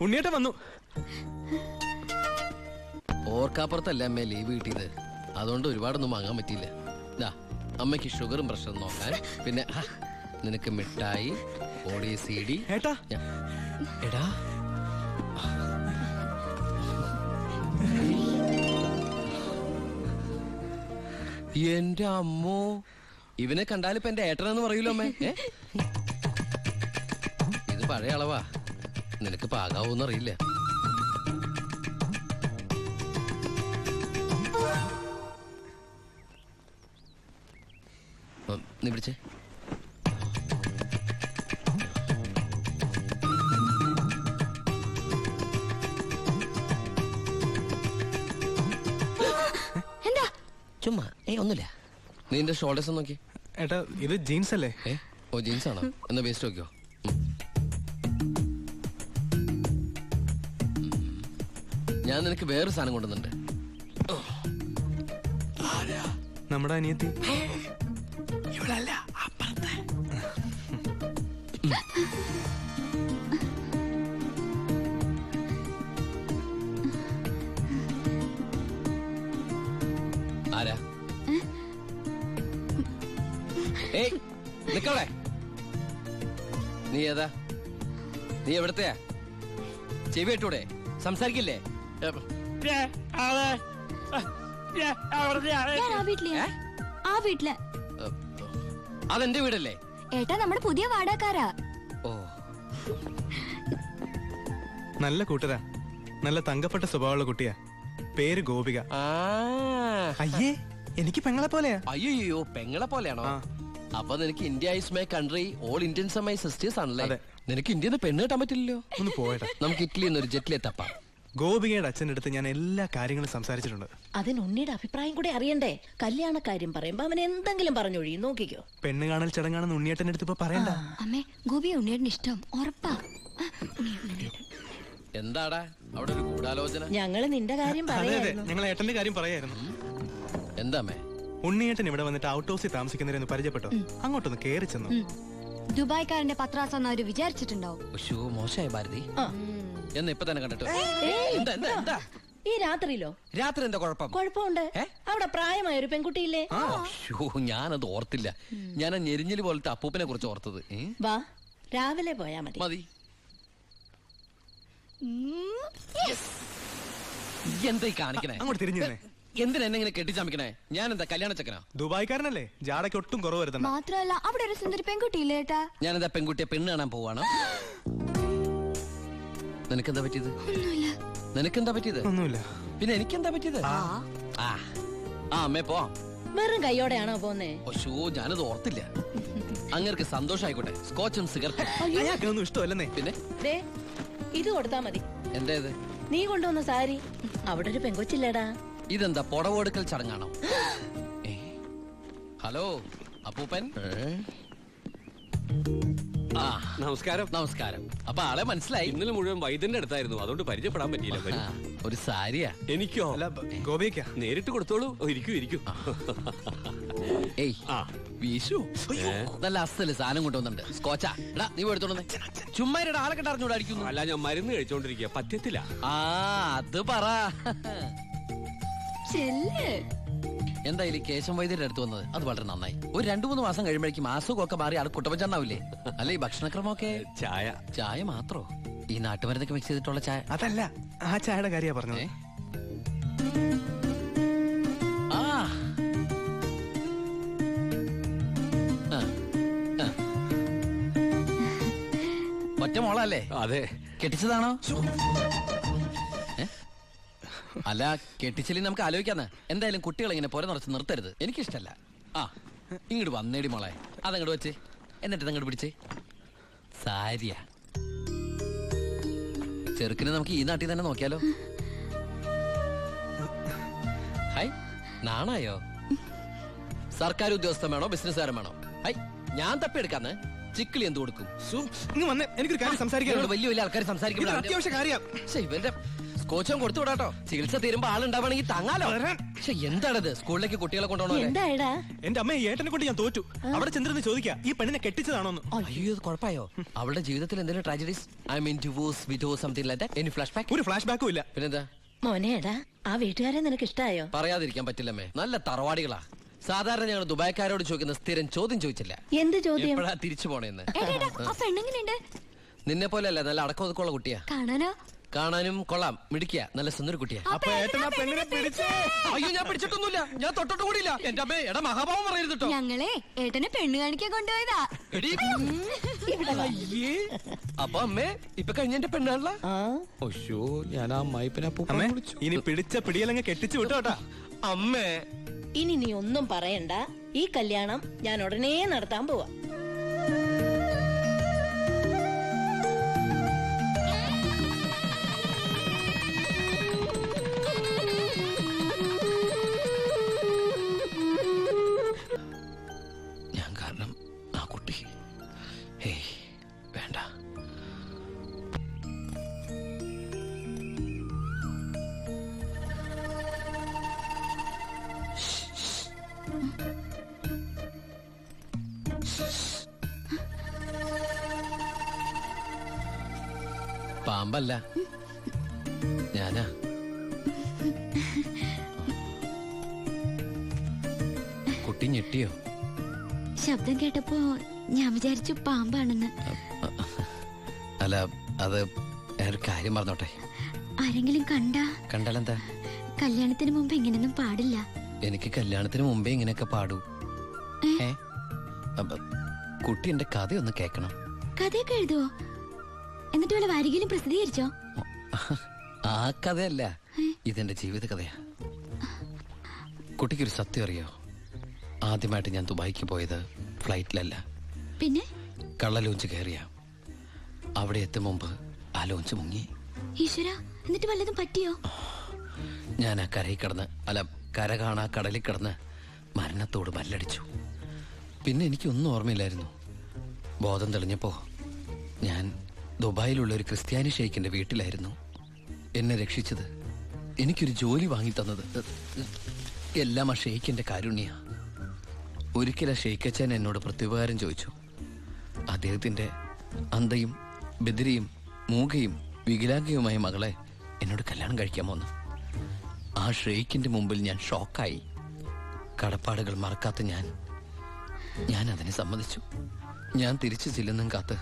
ഉണ്ണിയേട്ടൻ വന്നു. ഓർക്കാപ്പുറത്തല്ല അമ്മ ലീവ് കിട്ടിയത്, അതുകൊണ്ട് ഒരുപാടൊന്നും വാങ്ങാൻ പറ്റിയില്ല. അമ്മയ്ക്ക് ഷുഗറും പ്രഷറും നോക്കാൻ, പിന്നെ നിനക്ക് മിഠായി, ഓടി CD. ഏട്ടാ എടാ എന്റെ അമ്മോ, ഇവനെ കണ്ടാലിപ്പോ എന്റെ ഏട്ടനെന്ന് പറയൂലോ അമ്മേ. ഇത് പഴയ അളവാ, നിനക്ക് പാകാവൂന്നറിയില്ല. നീ പിടിച്ചേ. ചുമ്മാ ഒന്നുമില്ല. നീ എന്റെ ഷോൾഡേഴ്സ് നോക്കി. ഏട്ടാ ഇത് ജീൻസ് അല്ലേ? ഓ ജീൻസ് ആണോ? എന്നാ വേസ്റ്റ് നോക്കിയോ. ഞാൻ നിനക്ക് വേറൊരു സാധനം കൊണ്ടുവന്നുണ്ട്. നമ്മുടെ അനിയത്തി. ആരാ? ഏയ് നിക്കവിടെ. നീ ഏതാ? നീ എവിടത്തെയാ? ചെവി ഇട്ടൂടെ? സംസാരിക്കില്ലേ? അതെന്റെ വീടല്ലേ? ഏട്ടാ നമ്മുടെ പുതിയ വാടകക്കാരാ. ഓ നല്ല കൂട്ടരാ, നല്ല തങ്കപ്പെട്ട സ്വഭാവമുള്ള കുട്ടിയാ. പേര് ഗോപിക. അയ്യേ എനിക്ക് പെങ്ങളെ പോലെയാ. അയ്യോ പെങ്ങളെ പോലെയാണോ? അപ്പൊ നിനക്ക് India is my country, all Indians are my sisters ആണല്ലേ? നിനക്ക് ഇന്ത്യന്ന് പെണ്ണ് കിട്ടാൻ പറ്റില്ലല്ലോ. ഒന്ന് പോയട്ടെ, നമുക്ക് ഇറ്റലിയിൽ നിന്ന് ഒരു ജെറ്റിലെ തപ്പാം. ഗോപികയുടെ അച്ഛൻ്റെ അടുത്ത് ഞാൻ എല്ലാ കാര്യങ്ങളും സംസാരിച്ചിട്ടുണ്ട്. അതിന് ഉണ്ണിയുടെ അഭിപ്രായം കൂടെ അറിയണ്ടേ? കല്യാണ കാര്യം പറയുമ്പോ അവൻ എന്തെങ്കിലും പറഞ്ഞൊഴിയും. നോക്കിക്കോ, പെണ്ണ് കാണൽ ചടങ്ങാണെന്ന് ഉണ്ണിയേട്ടൻ്റെ അടുത്ത് ഇപ്പൊ പറയണ്ട. അമ്മേ ഗോപിയെ ഉണ്ണിയേട്ടന് ഇഷ്ടം ഉറപ്പാ. എന്താടാ അവിടെ ഒരു ഗൂഢാലോചന? ഞങ്ങള് നിന്റെ കാര്യം പറയായിരുന്നു. ഞങ്ങൾ ഏട്ടന്റെ കാര്യം പറയായിരുന്നു. എന്താമേ? ഉണ്ണിയേട്ടൻ ഇവിടെ വന്നിട്ട് ഔട്ട് ഹൗസിൽ താമസിക്കുന്നവരെന്ന് പരിചയപ്പെട്ടോ, അങ്ങോട്ടൊന്ന് കേറി ചെന്നു. ദുബായ്ക്കാരന്റെ പത്രാസം അവര് വിചാരിച്ചിട്ടുണ്ടാവും. മോശമായ ഭാരതി എന്ന് ഇപ്പൊ തന്നെ കണ്ടിട്ട്. ഈ രാത്രിയിലോ? രാത്രി എന്താ കുഴപ്പം? കുഴപ്പമുണ്ട്. അവിടെ പ്രായമായ ഒരു പെൺകുട്ടിയില്ലേ? ഞാനത് ഓർത്തില്ല. ഞാൻ ഞെരിഞ്ഞില് പോലത്തെ അപ്പൂപ്പനെ കുറിച്ച് ഓർത്തത്. വാ, രാവിലെ പോയാ മതി. മതി. എന്താ കാണിക്കണേ? അങ്ങോട്ട് തിരിഞ്ഞു. എന്തിനാ എന്നെ ഇങ്ങനെ കെട്ടിച്ചമിക്കണേ? ഞാൻ എന്താ കല്യാണ ചെക്കനാ? ദുബായ്ക്കാരനല്ലേ, ജാടയ്ക്ക് ഒട്ടും കുറവ് വരുത്തണ്ട. മാത്രമല്ല അവിടെ ഒരു സുന്ദരി പെൺകുട്ടിയില്ലേ ഏട്ടാ? ഞാൻ എന്താ പെൺകുട്ടിയെ പെണ്ണ് കാണാൻ പോവാണോ? നിനക്കെന്താ പറ്റിയത്? നിനക്കെന്താ പറ്റിയത്? ഒന്നുമില്ല. പിന്നെ എനിക്കെന്താ പറ്റിയത്? അമ്മേ പോവാം. വെറും കൈയോടെയാണോ പോന്നേ? ഞാനത് ഓർത്തില്ല. അങ്ങർക്ക് സന്തോഷായിക്കോട്ടെ. സ്കോച്ചും സിഗരറ്റും അയാൾക്കൊന്നും ഇഷ്ടമല്ലെന്നേ. പിന്നെ ഇത് കൊടുത്താ മതി. എന്താ ഇത്? നീ കൊണ്ടുവന്ന സാരി. അവിടെ ഒരു പെങ്കൊച്ചില്ലേടാ. ഇതെന്താ പുടവെടുക്കൽ ചടങ്ങാണോ? ഹലോ അപ്പൂപ്പൻ. നമസ്കാരം. നമസ്കാരം. അപ്പൊ ആളെ മനസ്സിലായി? ഇന്നലെ മുഴുവൻ വൈദ്യന്റെ അടുത്തായിരുന്നു, അതുകൊണ്ട് പരിചയപ്പെടാൻ പറ്റിയില്ല. ഒരു സാരിയാ? എനിക്കോ? ഗോപിക നേരിട്ട് കൊടുത്തോളൂ. ഇരിക്കൂ. ഏയ് വീശു, നല്ല അസല് സാധനം കൊണ്ടുവന്നുണ്ട്. സ്കോച്ചാ. എടാ നീ എടുത്തോണ്ടേ. ചുമ്മാ ആളെ കണ്ടറിഞ്ഞൂടെ അടിക്കുന്നു? അല്ല, ഞാൻ മരുന്ന് കഴിച്ചോണ്ടിരിക്കുക, പറ്റത്തില്ല. അത് പറ. എന്തായാലും കേശം വൈദ്യരുടെ അടുത്ത് വന്നത് അത് വളരെ നന്നായി. ഒരു 2-3 മാസം കഴിയുമ്പോഴേക്കും അസുഖമൊക്കെ മാറി ആൾ കുട്ടപ്പച്ചണ്ടാവില്ലേ? അല്ല ഈ ഭക്ഷണക്രമമൊക്കെ? ചായ മാത്രോ? ഈ നാട്ടുമരുന്നൊക്കെ മിക്സ് ചെയ്തിട്ടുള്ള ചായ? അതല്ല, ആ ചായയുടെ കാര്യ പറഞ്ഞേ. ഒറ്റ മോളല്ലേ? അതെ. കെട്ടിച്ചതാണോ? അല്ല കെട്ടിച്ചില്ലേ നമുക്ക് ആലോചിക്കാന്ന്. എന്തായാലും കുട്ടികളെ ഇങ്ങനെ പുര നിറച്ച് നിർത്തരുത്, എനിക്കിഷ്ടല്ല. ഇങ്ങോട്ട് വന്നേടി മോളെ. അതങ്ങോട്ട് വെച്ചേ, എന്നിട്ട് അങ്ങോട്ട് പിടിച്ചേ. സാരിയാ. ചെറുക്കിനെ നമുക്ക് ഈ നാട്ടിൽ തന്നെ നോക്കിയാലോ? ഹൈ, നാണായോ? സർക്കാർ ഉദ്യോഗസ്ഥൻ വേണോ ബിസിനസ്സുകാരൻ വേണോ? ഹൈ, ഞാൻ തപ്പിയെടുക്കാന്ന്. ചിക്കിളി എന്ത് കൊടുക്കും? എനിക്കൊരു കാര്യം സംസാരിക്കാൻ. വലിയ വലിയ ആൾക്കാർ സംസാരിക്കുമ്പോൾ അത്യാവശ്യ കാര്യം. ഇവന്റെ സ്കോച്ചും കൊടുത്തു വിടാട്ടോ. ചികിത്സ തീരുമ്പോ ആളുണ്ടാവണമെങ്കിൽ താങ്ങാലോ. പക്ഷെ എന്താണത് സ്കൂളിലേക്ക് കുട്ടികളെ കൊണ്ടുപോകണോ? എന്തായടാ? എന്റെ അമ്മയെ ഏട്ടനെ കൊണ്ട് ഞാൻ തോറ്റു. അവിടെ ചെന്നിരുന്ന് ചോദിക്കാ ഈ പെണ്ണിനെ കെട്ടിച്ചതാണോന്ന്. അയ്യോ ഇത് കുഴപ്പമായോ? അവളുടെ ജീവിതത്തിൽ എന്തെങ്കിലും tragedies, I mean divorce, widow, something like that? Any flash back? ഒരു ഫ്ലാഷ് ബാക്കും ഇല്ല. പിന്നെന്താ? മോനേടാ, ആ വീട്ടുകാരെ നിനക്ക് ഇഷ്ടായോ? പറയാതിരിക്കാൻ പറ്റില്ലമ്മേ, നല്ല തറവാടികളാ. സാധാരണ ഞങ്ങൾ ദുബായ്ക്കാരോട് ചോദിക്കുന്ന സ്ഥിരം ചോദ്യം ചോദിച്ചില്ല, എന്ത് ചോദ്യം? എപ്പോഴാ തിരിച്ചു പോണേന്ന്. ഏട്ടാ ആ പെണ്ണെങ്ങനെയുണ്ട്? നിന്നെ പോലെ അല്ല, നല്ല അടക്കം ഒതുക്കമുള്ള കുട്ടിയാ. കാണാനോ? കാണാനും കൊള്ളാം, മിടിക്കുക, നല്ല സുന്ദര കുട്ടിയാ. അപ്പൊ ഏട്ടൻ ആ പെണ്ണിനെ പിടിച്ചേ. അയ്യോ ഞാൻ പിടിച്ചിട്ടൊന്നുമില്ല, ഞാൻ തൊട്ടിട്ട് കൂടിയില്ല. എന്റെ അമ്മേ, എടാ മഹാഭാവം പറയരുത് കേട്ടോ. ഞങ്ങളെ ഏട്ടനെ പെണ്ണ് കാണിക്കാൻ കൊണ്ടുപോയതാ. എടീ. ഇവിടെ വാ. അയ്യേ. അപ്പൊ അമ്മേ ഇപ്പൊ കഴിഞ്ഞ എന്റെ പെണ്ണാണല്ല. ആ, ഞാൻ ആ അമ്മായിപ്പനെ അമ്മേ ഇനി പിടിച്ച പിടിയലങ്ങ് കെട്ടിച്ചു വിട്ടോട്ടാ. അമ്മേ ഇനി നീ ഒന്നും പറയണ്ട. ഈ കല്യാണം ഞാൻ ഉടനെ നടത്താൻ പോവാ. ഞാൻ കാരണം ആ കുട്ടി. ഹേയ് വേണ്ട. പാമ്പല്ല, ഞാനാ. കുട്ടി ഞെട്ടിയോ? ശബ്ദം കേട്ടപ്പോ ഞാൻ വിചാരിച്ചു പാമ്പാണെന്ന്. അല്ല, അത് ഒരു കാര്യം പറഞ്ഞോട്ടെ. ആരെങ്കിലും കണ്ടാ? കണ്ടാലെന്താ? കല്യാണത്തിന് മുമ്പ് ഇങ്ങനെയൊന്നും പാടില്ല. എനിക്ക് കല്യാണത്തിന് മുമ്പേ ഇങ്ങനെയൊക്കെ പാടൂ. ഏ അപ്പൊ കുട്ടി എന്റെ കഥയൊന്ന് കേക്കണം. കഥയൊക്കെ എഴുതുവോ? എന്നിട്ട് വല്ല വാരികയിലും പ്രസിദ്ധീകരിച്ചോ? ആ കഥയല്ല, ഇതെന്റെ ജീവിത കഥയാ. കുട്ടിക്കൊരു സത്യം അറിയോ? ആദ്യമായിട്ട് ഞാൻ ദുബായിക്ക് പോയത് ഫ്ലൈറ്റിലല്ല, പിന്നെ കള്ള ലോഞ്ച് കയറിയ. അവിടെ എത്തും മുമ്പ് ആ ലോഞ്ച് മുങ്ങി. ഈശ്വര, എന്നിട്ട് വല്ലതും പറ്റിയോ? ഞാൻ ആ കരയിൽ കിടന്ന്, അല്ല കര കാണാ കടലിൽ കിടന്ന് മരണത്തോട് മല്ലടിച്ചു. പിന്നെ എനിക്കൊന്നും ഓർമ്മയില്ലായിരുന്നു. ബോധം തെളിഞ്ഞപ്പോ ഞാൻ ദുബായിലുള്ള ഒരു ക്രിസ്ത്യാനി ഷെയ്ഖിന്റെ വീട്ടിലായിരുന്നു. എന്നെ രക്ഷിച്ചത്, എനിക്കൊരു ജോലി വാങ്ങി തന്നത് എല്ലാം ആ ഷെയ്ഖിന്റെ കാരുണ്യ. ഒരിക്കലും ഷെയ്ഖച്ചൻ എന്നോട് പ്രത്യുപകാരം ചോദിച്ചു. അദ്ദേഹത്തിന്റെ അന്ധയും ബദിരിയും മൂകയും വികലാംഗയുമായ മകളെ എന്നോട് കല്യാണം കഴിക്കാമോന്ന്. ആ ഷെയ്ഖിന്റെ മുമ്പിൽ ഞാൻ ഷോക്കായി. കടപ്പാടുകൾ മറക്കാത്ത ഞാൻ അതിനെ സമ്മതിച്ചു. ഞാൻ തിരിച്ചു ചെല്ലുന്നും കാത്ത്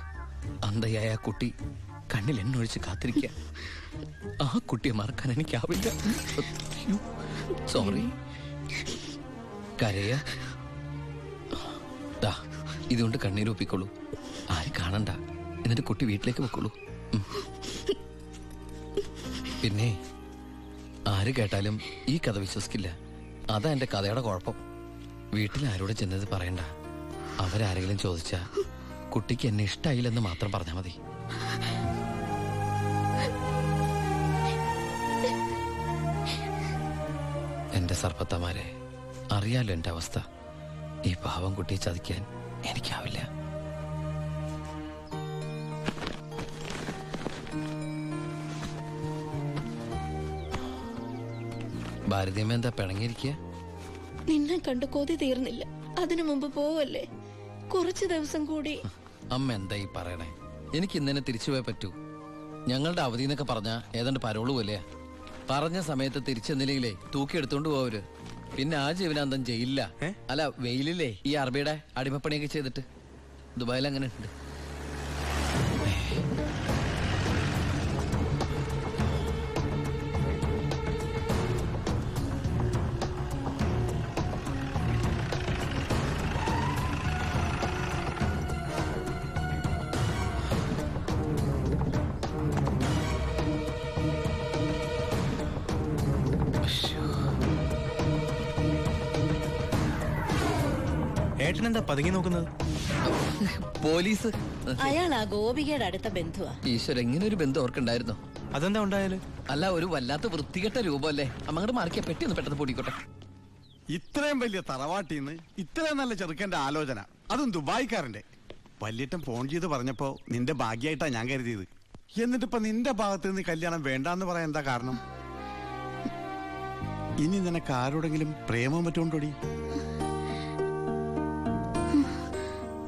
അന്ധയായ ആ കുട്ടി കണ്ണിൽ എണ്ണൊഴിച്ച് കാത്തിരിക്കുക. ആ കുട്ടിയെ മറക്കാൻ എനിക്കാവില്ല. സോറി. കരയ ഇതുകൊണ്ട് കണ്ണീരൊപ്പിക്കോളൂ. ആരും കാണണ്ട. എന്നിട്ട് കുട്ടി വീട്ടിലേക്ക് വെക്കോളൂ. പിന്നെ ആര് കേട്ടാലും ഈ കഥ വിശ്വസിക്കില്ല. അതാ എന്റെ കഥയുടെ കുഴപ്പം. വീട്ടിൽ ആരോട് ചെന്നത് പറയണ്ട. അവരാരെങ്കിലും ചോദിച്ചാ കുട്ടിക്ക് എന്നെ ഇഷ്ടായില്ലെന്ന് മാത്രം പറഞ്ഞാൽ മതി. എന്റെ സർപ്പത്തമാരെ, അറിയാലോ എന്റെ അവസ്ഥ. ഈ പാവം കുട്ടിയെ ചതിക്കാൻ എനിക്കാവില്ല. ഭാരതീയമ്മ എന്താ പിണങ്ങിയിരിക്കുക? നിന്നെ കണ്ട് കൊതി തീർന്നില്ല. അതിനു മുമ്പ് പോവല്ലേ? കുറച്ചു ദിവസം കൂടി. അമ്മ എന്താ ഈ പറയണേ? എനിക്ക് ഇന്നെ തിരിച്ചു പോയേ പറ്റൂ. ഞങ്ങളുടെ അവധി എന്നൊക്കെ പറഞ്ഞ ഏതാണ്ട് പരോള് പോലെയാ. പറഞ്ഞ സമയത്ത് തിരിച്ചെന്നില്ലെങ്കിലേ തൂക്കിയെടുത്തോണ്ട് പോവര്. പിന്നെ ആ ജീവനാന്തം ജയിലില്ല. അല്ല വെയിലില്ലേ, ഈ അറബിയുടെ അടിമപ്പണിയൊക്കെ ചെയ്തിട്ട്. ദുബായിൽ അങ്ങനെ ഉണ്ട്. ഏട്ടനെന്താ പതുങ്ങി നോക്കുന്നത്? പോലീസ്. അയാൾ ആ ഗോപികയുടെ അടുത്ത ബന്ധുവാ. ഈശ്വര, എങ്ങനെ ഒരു ബന്ധം ഓർക്കുണ്ടായിരുന്നോ? അതെന്താ ഉണ്ടായാല്? അല്ല, ഒരു വല്ലാത്ത വൃത്തികെട്ട രൂപമല്ലേ. അമ്മങ്ങോട്ട് മാറിക്കാ, പെട്ടി ഒന്ന് പെട്ടെന്ന് പൊടിക്കോട്ടെ. ഇത്രയും വലിയ തറവാട്ടിന്ന് ഇത്രയും നല്ല ചെറുക്കന്റെ ആലോചന, അതും ദുബായിക്കാരന്റെ. വല്യേട്ടൻ ഫോൺ ചെയ്ത് പറഞ്ഞപ്പോ നിന്റെ ഭാഗ്യായിട്ടാ ഞാൻ കരുതിയത്. എന്നിട്ടിപ്പോ നിന്റെ ഭാഗത്ത് നിന്ന് കല്യാണം വേണ്ടാന്ന് പറയാൻ എന്താ കാരണം? ഇനി നിനക്ക് ആരോടെങ്കിലും പ്രേമം പറ്റുകൊണ്ടോടി?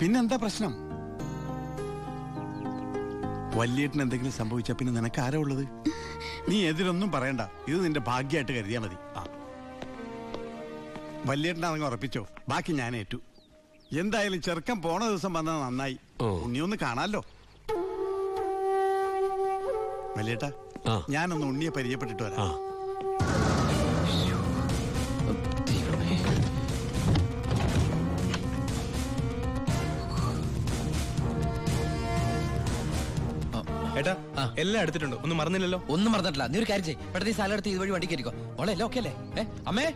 പിന്നെന്താ പ്രശ്നം? വല്യേട്ടന് എന്തെങ്കിലും സംഭവിച്ചാ പിന്നെ നിനക്ക് ആരാ ഉള്ളത്? നീ എതിരൊന്നും പറയണ്ട, ഇത് നിന്റെ ഭാഗ്യമായിട്ട് കരുതിയാ മതി. വല്യേട്ടനാണെങ്കിൽ ഉറപ്പിച്ചോ, ബാക്കി ഞാൻ ഏറ്റു. എന്തായാലും ചെറുക്കൻ പോണ ദിവസം വന്നത് നന്നായി. ഉണ്ണിയൊന്ന് കാണാലോ. വല്യേട്ടാ, ഞാനൊന്ന് ഉണ്ണിയെ പരിചയപ്പെട്ടിട്ട് വരാം. ഏട്ടാ, എല്ലാം എടുത്തിട്ടുണ്ട്, ഒന്നും മറന്നില്ലല്ലോ? ഒന്നും മറന്നിട്ടില്ല. നീ ഒരു കാര്യം ചെയ്യ്, പെട്ടെന്ന് ഈ സ്ഥലം എടുത്ത് ഇതുവഴി വണ്ടി കയറിക്കോ. മോളെ എല്ലാം ഓക്കെ അല്ലേ? അമ്മേ,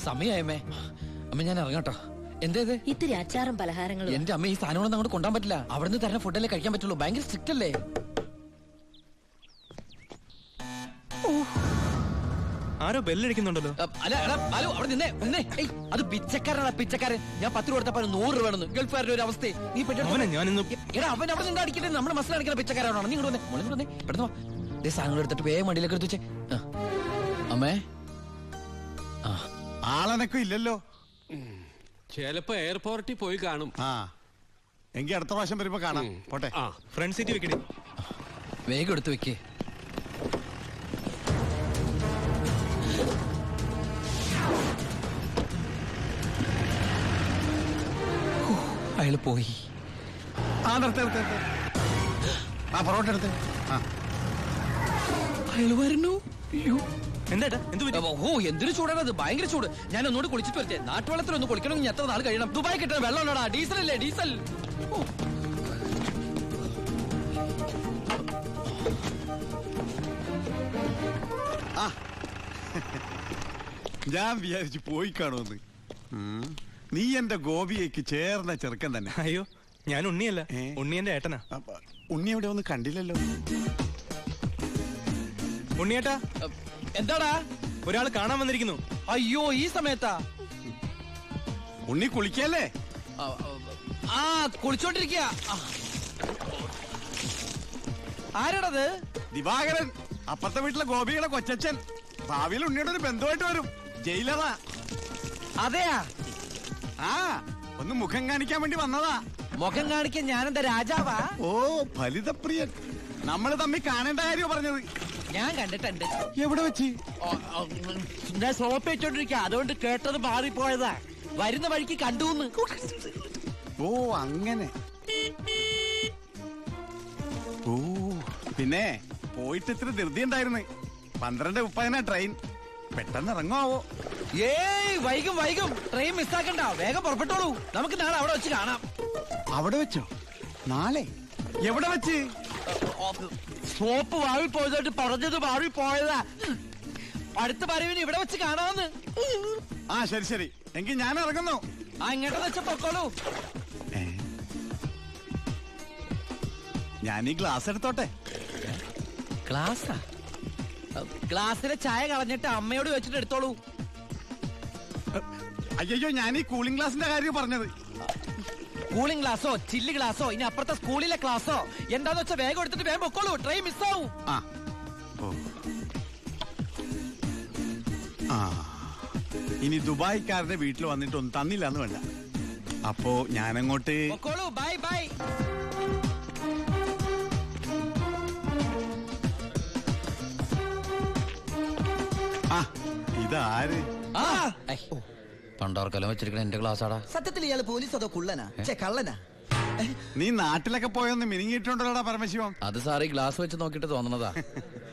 സമയമായി അമ്മേ. അമ്മ ഞാൻ ഇറങ്ങാട്ടോ. എന്തേത്? ഇത്തിരി അച്ചാറും പലഹാരങ്ങളും. എന്റെ അമ്മ ഈ സാധനങ്ങളൊന്നും അങ്ങോട്ട് കൊണ്ടാൻ പറ്റില്ല. അവിടുന്ന് തരുന്ന ഫുഡല്ലേ കഴിക്കാൻ പറ്റുള്ളൂ. ഭയങ്കര സ്ട്രിക്റ്റ് അല്ലേ? ആരോ ബെല്ലടിക്കുന്നുണ്ടല്ലോ. അല്ല ഹലോ, അവിടെ നിന്നേ നിന്നേ. അത് പിച്ചക്കാരനാ, പിച്ചക്കാരൻ. ഞാൻ 10 രൂപ കൊടുത്തപ്പോ 100 രൂപ വേണമെന്ന്. ഗൾഫുകാരുടെ ഒരു അവസ്ഥ നീ ഞാനിന്ന് എടാ, അവൻ അവിടെ നിന്ന് അടിക്കട്ടെ. നമ്മുടെ മസിൽ അടിക്കുന്ന പിച്ചക്കാരാണോ? നീ ഇങ്ങോട്ട് വന്നേ, മോളിങ്ങോട്ട് വന്നേ, പെട്ടെന്ന് വാ. സാധനങ്ങൾ എടുത്തിട്ട് വേഗം വണ്ടിയിലേക്ക് എടുത്ത് വെച്ചേ. അമ്മേ, ആളനക്കം ഇല്ലല്ലോ. ചിലപ്പോ എയർപോർട്ടിൽ പോയി കാണും. എങ്കിൽ അടുത്ത പ്രാവശ്യം വരുമ്പോ കാണാം. പോട്ടെ. ഫ്രണ്ട് സീറ്റ് വെക്കണേ. വേഗം എടുത്ത് വെക്കേ. അയാള് പോയി. പൊറോട്ട എടുത്ത്. അയാള് വരുന്നു. എന്താ ഓ, എന്തൊരു ചൂടാണത്, ഭയങ്കര ചൂട്. ഞാൻ ഒന്നുകൂടി കുളിച്ചിട്ട് വരട്ടെ. നാട്ടുവെള്ളത്തിൽ ഒന്ന് കുളിക്കണമെങ്കിൽ എത്ര നാൾ കഴിയണം? ദുബായ് കിട്ടുന്ന വെള്ളം ഉണ്ടോടാ? ഡീസൽ അല്ലേ, ഡീസൽ. ഞാൻ വിചാരിച്ചു പോയി കാണുമെന്ന്. നീ എന്റെ ഗോപിയേക്ക് ചേർന്ന ചെറുക്കൻ തന്നെ. അയ്യോ, ഞാൻ ഉണ്ണിയല്ല, ഉണ്ണി എന്റെ ഏട്ടനാ. ഉണ്ണി എവിടെ ഒന്നും കണ്ടില്ലല്ലോ. ഉണ്ണിയേട്ടാ, എന്താടാ? ഒരാൾ കാണാൻ വന്നിരിക്കുന്നു. അയ്യോ, ഈ സമയത്താ? ഉണ്ണി കുളിക്കല്ലേ? കുളിച്ചോണ്ടിരിക്കുക. ആരാടത്? ദിവാകരൻ, അപ്പുറത്തെ വീട്ടിലെ ഗോപിയുടെ കൊച്ചച്ഛൻ. ഭാവിയിൽ ഉണ്ണിയുടെ ഒരു ബന്ധുവായിട്ട് വരും. ജയിലറാ. അതെയാ? ഒന്ന് മുഖം കാണിക്കാൻ വേണ്ടി വന്നതാ. മുഖം കാണിക്കാൻ ഞാനെന്താ രാജാവാ? ഓ, ഫലിതപ്രിയൻ. നമ്മള് തമ്മിൽ കാണേണ്ട കാര്യം പറഞ്ഞത്. ഞാൻ കണ്ടിട്ടുണ്ട്. എവിടെ വെച്ച്? ഞാൻ സോപ്പ് വെച്ചോണ്ടിരിക്കുക, അതുകൊണ്ട് കേട്ടത് മാറിപ്പോയതാ. വരുന്ന വഴിക്ക് കണ്ടുന്ന്. ഓ, അങ്ങനെ. ഓ, പിന്നെ പോയിട്ട് ഇത്ര ധൃതി ഉണ്ടായിരുന്നു. 12:30 ട്രെയിൻ. പെട്ടെന്ന് ഇറങ്ങുവോ? ഏയ്, വൈകും വൈകും. ട്രെയിൻ മിസ്സാക്കണ്ട, വേഗം പുറപ്പെട്ടോളൂ. നമുക്ക് നാളെ അവിടെ വെച്ച് കാണാം. അവിടെ വെച്ചോ? നാളെ എവിടെ വെച്ച്? സോപ്പ് വാഴി പോയതായിട്ട് പറഞ്ഞത് മാറി പോയതാ. അടുത്ത പറവിന് ഇവിടെ വെച്ച് കാണാമെന്ന്. ശരി ശരി, എങ്കിൽ ഞാൻ ഇറങ്ങുന്നു. ഇങ്ങോട്ട് വെച്ച പൊക്കോളൂ. ഞാൻ ഈ ഗ്ലാസ് എടുത്തോട്ടെ. ഗ്ലാസാ? ഗ്ലാസ്സിലെ ചായ കളഞ്ഞിട്ട് അമ്മയോട് വെച്ചിട്ട് എടുത്തോളൂ. അയ്യോ, ഞാൻ ഈ കൂളിംഗ് ഗ്ലാസിന്റെ കാര്യം പറഞ്ഞത്. കൂളിംഗ് ഗ്ലാസോ ചില്ലി ഗ്ലാസോ ഇനി അപ്പുറത്തെ സ്കൂളിലെ ക്ലാസ്സോ എന്താന്ന് വെച്ചാൽ വേഗം എടുത്തിട്ട് വേഗം പൊക്കോളൂ. ട്രെയിൻ മിസ്സാവും. ഇനി ദുബായിക്കാരുടെ വീട്ടിൽ വന്നിട്ടൊന്നും തന്നില്ല എന്ന് വേണ്ട. അപ്പോ ഞാനങ്ങോട്ട് പൊക്കോളൂ. Bye bye. ഇതാര്? പണ്ടോർക്കെല്ലാം വെച്ചിരിക്കണ എന്റെ ക്ലാസ്സാടാ. സത്യത്തിൽ ഇയാള് പോലീസ് അതോ കുള്ളനാ? കള്ളനാ? നീ നാട്ടിലൊക്കെ പോയൊന്ന് മിനിങ്ങിയിട്ടുണ്ടല്ലോടാ പരമശിവം. അത് സാറി ഗ്ലാസ് വെച്ച് നോക്കിട്ട് തോന്നണതാ.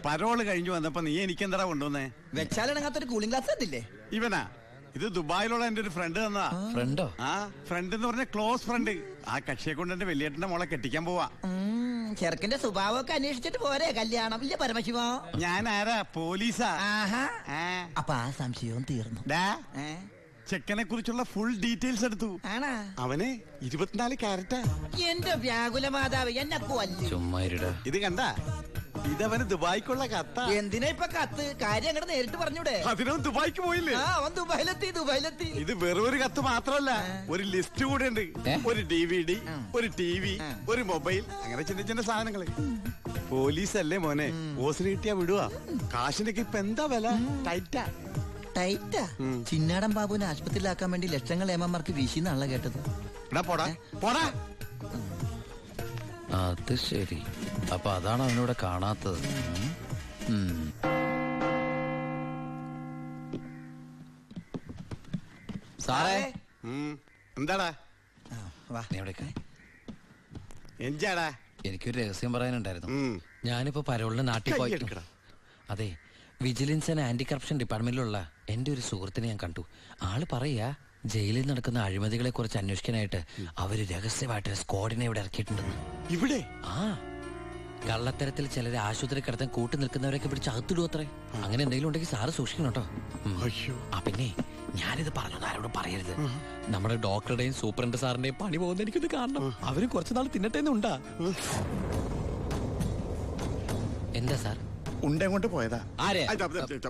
പരോള് കഴിഞ്ഞു വന്നപ്പോ നീ എനിക്കെന്താ കൊണ്ടുവന്നേ? വെച്ചാലിണങ്ങാത്തൊരു കൂളിംഗ് ഗ്ലാസ് തന്നില്ലേ? ഇവനാ? ഇത് ദുബായിലുള്ള എന്റെ ഒരു ഫ്രണ്ട് തന്നതാ. ഫ്രണ്ടോ? ഫ്രണ്ട് എന്ന് പറഞ്ഞ ക്ലോസ് ഫ്രണ്ട്. ആ കക്ഷിയെ കൊണ്ട് എന്റെ വലിയേട്ടന്റെ മോളെ കെട്ടിക്കാൻ പോവാ. ചെറുക്കന്റെ സ്വഭാവമൊക്കെ അന്വേഷിച്ചിട്ട് പോരെ കല്യാണം? ഇല്ല പരമശിവ, ഞാൻ ആരാ? പോലീസാ. അപ്പൊ ആ സംശയവും തീർന്നു. ചെക്കനെ കുറിച്ചുള്ള ഫുൾ ഡീറ്റെയിൽസ് എടുത്തു. അവന് 24 ക്യാരറ്റാ. എന്റെ വ്യാകുല മാതാവ്, എന്നെ കൊല്ലും. ചുമ്മാ ഇത് കണ്ട? ഇതവന് ദുബായിക്കുള്ള കത്ത. എന്തിനാ ഇപ്പൊ കത്ത്? കാര്യം അങ്ങോട്ട് നേരിട്ട് പറഞ്ഞൂടെ? അതിനും ദുബായിക്ക് പോയില്ലേ? അവൻ ദുബായിലെത്തി. ഇത് വെറും ഒരു കത്ത് മാത്രമല്ല, ഒരു ലിസ്റ്റ് കൂടെ ഉണ്ട്. ഒരു DVD, ഒരു TV, ഒരു മൊബൈൽ, അങ്ങനെ ചിന്ന ചിന്ന സാധനങ്ങള്. പോലീസല്ലേ മോനെ, ഓസിന് കിട്ടിയാ വിടുവാ. കാശിനൊക്കെ ഇപ്പൊ എന്താ വില? ടൈറ്റാ. ടൈറ്റാ ചിന്നാടൻ ബാബുവിനെ ആശുപത്രിയിലാക്കാൻ വേണ്ടി ലക്ഷങ്ങൾ ഏമാർക്ക് വീശിന്നാണല്ലോ കേട്ടത്. എടാ പോടാ പോടാ. അത് ശരി. അപ്പൊ അതാണ് അവനോട് കാണാത്തത്. സാറേ, എന്താടാ ആ, വാ. നീ എവിടേക്കാ? എഞ്ചാടാ. എനിക്കൊരു രഹസ്യം പറയാനുണ്ടായിരുന്നു. ഉം. ഞാനിപ്പോ പരോളിന് നാട്ടിൽ പോയി. കയ്യെടുക്കടാ. അതെ, വിജിലൻസ് ആൻഡ് ആന്റി കറപ്ഷൻ ഡിപ്പാർട്ട്മെന്റിലുള്ള എന്റെ ഒരു സുഹൃത്തിനെ ഞാൻ കണ്ടു. ആള് പറയാ ജയിലിൽ നടക്കുന്ന അഴിമതികളെ കുറിച്ച് അന്വേഷിക്കാനായിട്ട് അവര് രഹസ്യമായിട്ട് സ്ക്വാഡിനെ ഇവിടെ ഇറക്കിയിട്ടുണ്ടെന്ന്. ഇവിടെ ആ കള്ളത്തരത്തിൽ ചിലരെ ആശുപത്രി കിടത്താൻ കൂട്ടി നിൽക്കുന്നവരൊക്കെ പിടിച്ച് അകത്തിടും അത്രേ. അങ്ങനെ എന്തെങ്കിലും ഉണ്ടെങ്കിൽ സാറ് സൂക്ഷിക്കണം കേട്ടോ. അയ്യോ. ആ പിന്നെ ഞാനിത് പറഞ്ഞു ആരോടും പറയരുത്. നമ്മുടെ ഡോക്ടറുടെയും സൂപ്രണ്ട് സാറിന്റെയും പണി പോകുന്ന എനിക്കൊന്ന് കാണണം. അവരും കുറച്ചുനാൾ തിന്നട്ടേന്നുണ്ടാ. എന്താ സാർ? ഉണ്ട കൊണ്ട് പോയതാ. ആരെ?